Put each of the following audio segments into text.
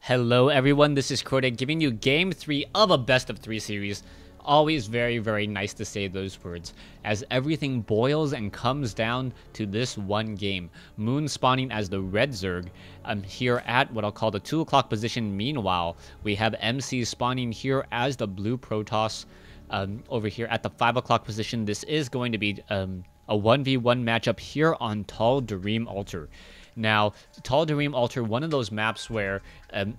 Hello everyone, this is Crota giving you Game 3 of a Best of 3 series. Always very nice to say those words, as everything boils and comes down to this one game. Moon spawning as the red Zerg. I'm here at what I'll call the 2 o'clock position. Meanwhile, we have MC spawning here as the blue Protoss. Over here at the 5 o'clock position, this is going to be a 1v1 matchup here on Tal'Darim Altar. Now, Tal'Darim Altar, one of those maps where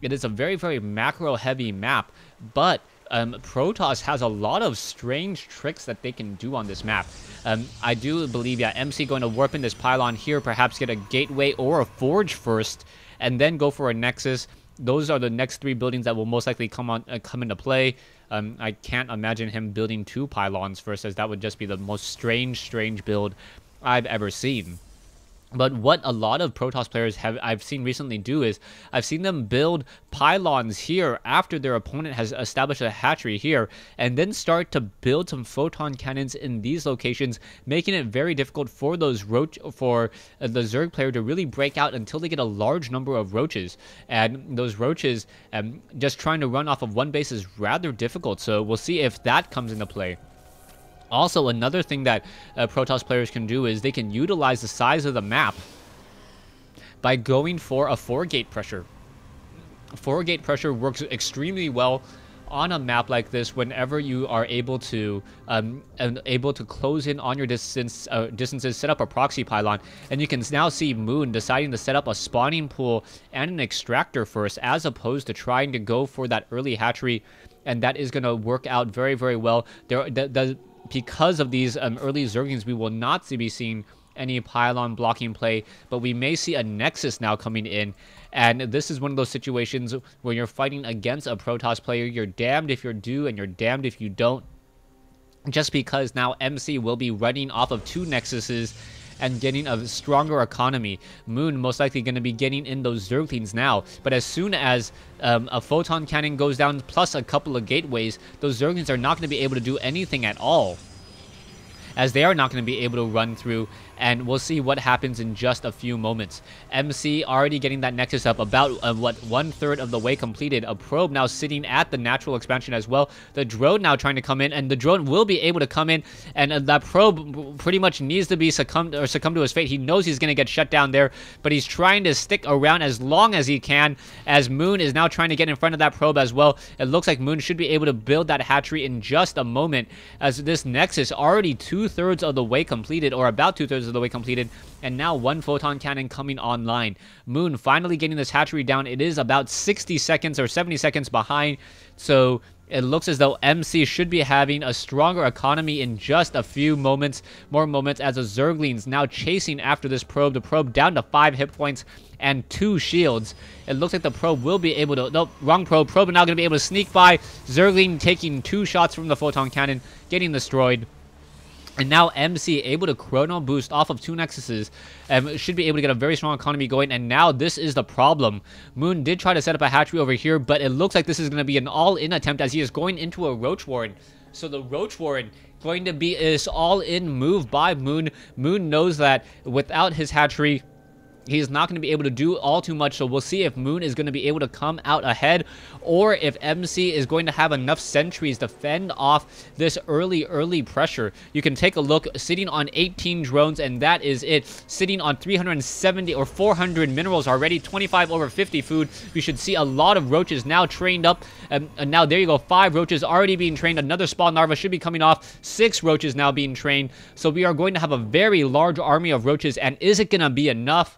it is a very macro-heavy map, but Protoss has a lot of strange tricks that they can do on this map. I do believe, MC going to warp in this pylon here, perhaps get a gateway or a forge first, and then go for a nexus. Those are the next 3 buildings that will most likely come into play. I can't imagine him building 2 pylons first, as that would just be the most strange build I've ever seen. But what a lot of Protoss players I've seen recently do is I've seen them build pylons here after their opponent has established a hatchery here, and then start to build some photon cannons in these locations, making it very difficult for those the Zerg player to really break out until they get a large number of roaches. And those roaches, just trying to run off of one base is rather difficult. So we'll see if that comes into play. Also, another thing that Protoss players can do is they can utilize the size of the map by going for a 4-gate pressure. 4-gate pressure works extremely well on a map like this whenever you are able to close in on your distances, set up a proxy pylon, and you can now see Moon deciding to set up a spawning pool and an extractor first, as opposed to trying to go for that early hatchery, and that is going to work out very well. Because of these early Zerglings, we will not be seeing any pylon blocking play, but we may see a Nexus now coming in. And this is one of those situations where you're fighting against a Protoss player. You're damned if you do, and you're damned if you don't. Just because now MC will be running off of 2 Nexuses and getting a stronger economy. Moon most likely going to be getting in those Zerglings now, but as soon as a photon cannon goes down plus a couple of gateways, those Zerglings are not going to be able to do anything at all, as they are not going to be able to run through, and we'll see what happens in just a few moments. MC already getting that Nexus up, about what, 1/3 of the way completed. A probe now sitting at the natural expansion as well. The drone now trying to come in, and the drone will be able to come in, and that probe pretty much needs to be succumb to his fate. He knows he's going to get shut down there, but he's trying to stick around as long as he can, as Moon is now trying to get in front of that probe as well. It looks like Moon should be able to build that hatchery in just a moment, as this Nexus already 2/3 of the way completed, or about 2/3 of the way completed, and now 1 photon cannon coming online. Moon finally getting this hatchery down. It is about 60 seconds or 70 seconds behind, so it looks as though MC should be having a stronger economy in just a few more moments, as the Zerglings now chasing after this probe. The probe down to 5 hit points and 2 shields. It looks like the probe will be able to... Nope, wrong probe. Probe now going to be able to sneak by. Zergling taking 2 shots from the photon cannon, getting destroyed. And now MC able to chrono boost off of 2 Nexuses, should be able to get a very strong economy going. And now this is the problem. Moon did try to set up a hatchery over here, but it looks like this is going to be an all-in attempt, as he is going into a Roach Warren. So the Roach Warren going to be this all-in move by Moon. Moon knows that without his hatchery, he's not going to be able to do all too much, so we'll see if Moon is going to be able to come out ahead, or if MC is going to have enough sentries to fend off this early pressure. You can take a look, sitting on 18 drones, and that is it. Sitting on 370 or 400 minerals already, 25 over 50 food. We should see a lot of roaches now trained up, and now there you go, 5 roaches already being trained. Another spawn larva should be coming off, 6 roaches now being trained. So we are going to have a very large army of roaches, and is it going to be enough?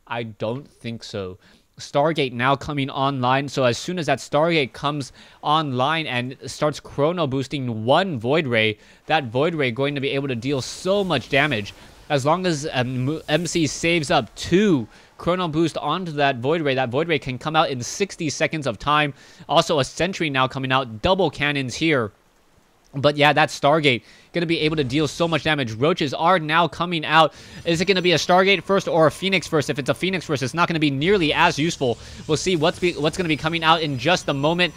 I don't think so. Stargate now coming online, so as soon as that Stargate comes online and starts chrono boosting 1 Void Ray, that Void Ray going to be able to deal so much damage. As long as MC saves up 2 chrono boost onto that Void Ray can come out in 60 seconds of time. Also a Sentry now coming out, double cannons here. But yeah, that Stargate going to be able to deal so much damage. Roaches are now coming out. Is it going to be a Stargate first or a Phoenix first? If it's a Phoenix first, it's not going to be nearly as useful. We'll see what's going to be coming out in just a moment.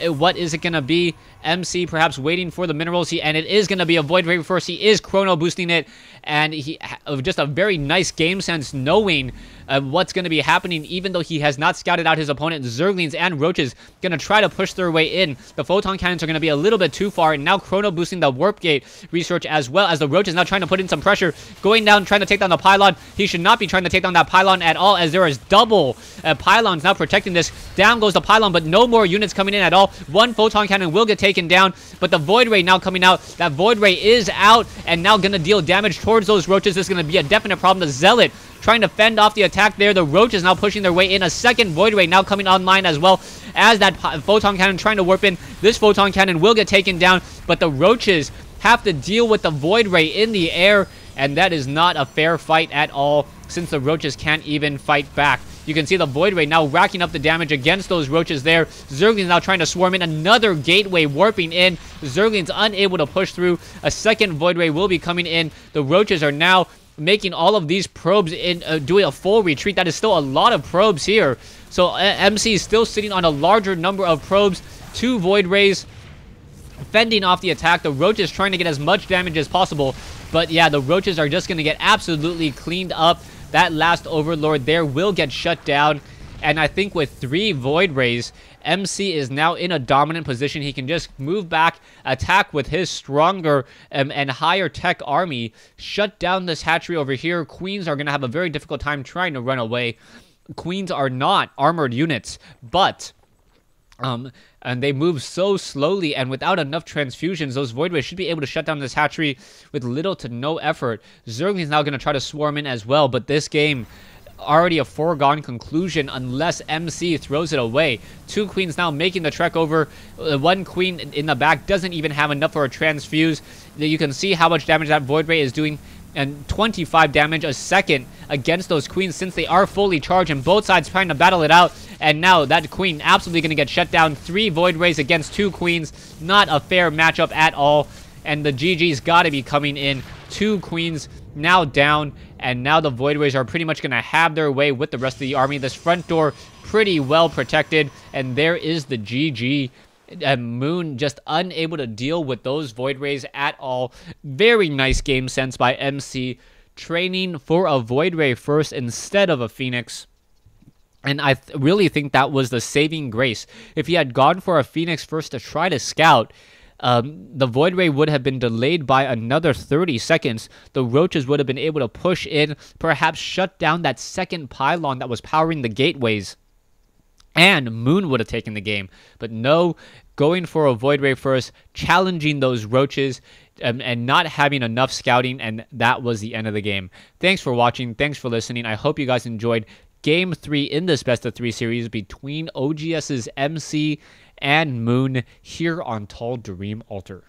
What is it going to be? MC perhaps waiting for the minerals, and it is going to be a Void Ray first. He is chrono boosting it, and he just a very nice game sense, knowing what's going to be happening, even though he has not scouted out his opponent. Zerglings and Roaches going to try to push their way in. The Photon Cannons are going to be a little bit too far, and now Chrono boosting the Warp Gate research as well, as the Roaches now trying to put in some pressure, going down, trying to take down the pylon. He should not be trying to take down that pylon at all, as there is double pylons now protecting this. Down goes the pylon, but no more units coming in at all. One Photon Cannon will get taken down, but the Void Ray now coming out. That Void Ray is out, and now going to deal damage towards those Roaches. This is going to be a definite problem. The Zealot trying to fend off the attack there. The Roaches now pushing their way in. A second Void Ray now coming online as well, as that Photon Cannon trying to warp in. This Photon Cannon will get taken down, but the Roaches have to deal with the Void Ray in the air, and that is not a fair fight at all, since the Roaches can't even fight back. You can see the Void Ray now racking up the damage against those Roaches there. Zerglings now trying to swarm in. Another Gateway warping in. Zerglings unable to push through. A second Void Ray will be coming in. The Roaches are now making all of these probes in, doing a full retreat. That is still a lot of probes here. So MC is still sitting on a larger number of probes. 2 Void Rays fending off the attack. The Roaches trying to get as much damage as possible. But yeah, the Roaches are just going to get absolutely cleaned up. That last Overlord there will get shut down. And I think with 3 Void Rays, MC is now in a dominant position. He can just move back, attack with his stronger and higher tech army, shut down this hatchery over here. Queens are going to have a very difficult time trying to run away. Queens are not armored units, but and they move so slowly, and without enough transfusions, those Void Rays should be able to shut down this hatchery with little to no effort. Zergling's now going to try to swarm in as well, but this game already a foregone conclusion unless MC throws it away. 2 Queens now making the trek over. 1 Queen in the back doesn't even have enough for a transfuse. You can see how much damage that Void Ray is doing, and 25 damage a second against those Queens, since they are fully charged and both sides trying to battle it out. And now that Queen absolutely going to get shut down. 3 Void Rays against 2 Queens. Not a fair matchup at all. And the GG's got to be coming in. 2 Queens now down. And now the Void Rays are pretty much going to have their way with the rest of the army. This front door pretty well protected. And there is the GG. And Moon just unable to deal with those Void Rays at all. Very nice game sense by MC. Training for a Void Ray first instead of a Phoenix. And I really think that was the saving grace. If he had gone for a Phoenix first to try to scout, the Void Ray would have been delayed by another 30 seconds. The Roaches would have been able to push in, perhaps shut down that second pylon that was powering the gateways, and Moon would have taken the game. But no, going for a Void Ray first, challenging those Roaches, and not having enough scouting, and that was the end of the game. Thanks for watching. Thanks for listening. I hope you guys enjoyed Game 3 in this best of 3 series between OGS's MC and Moon here on Tal'Darim Altar.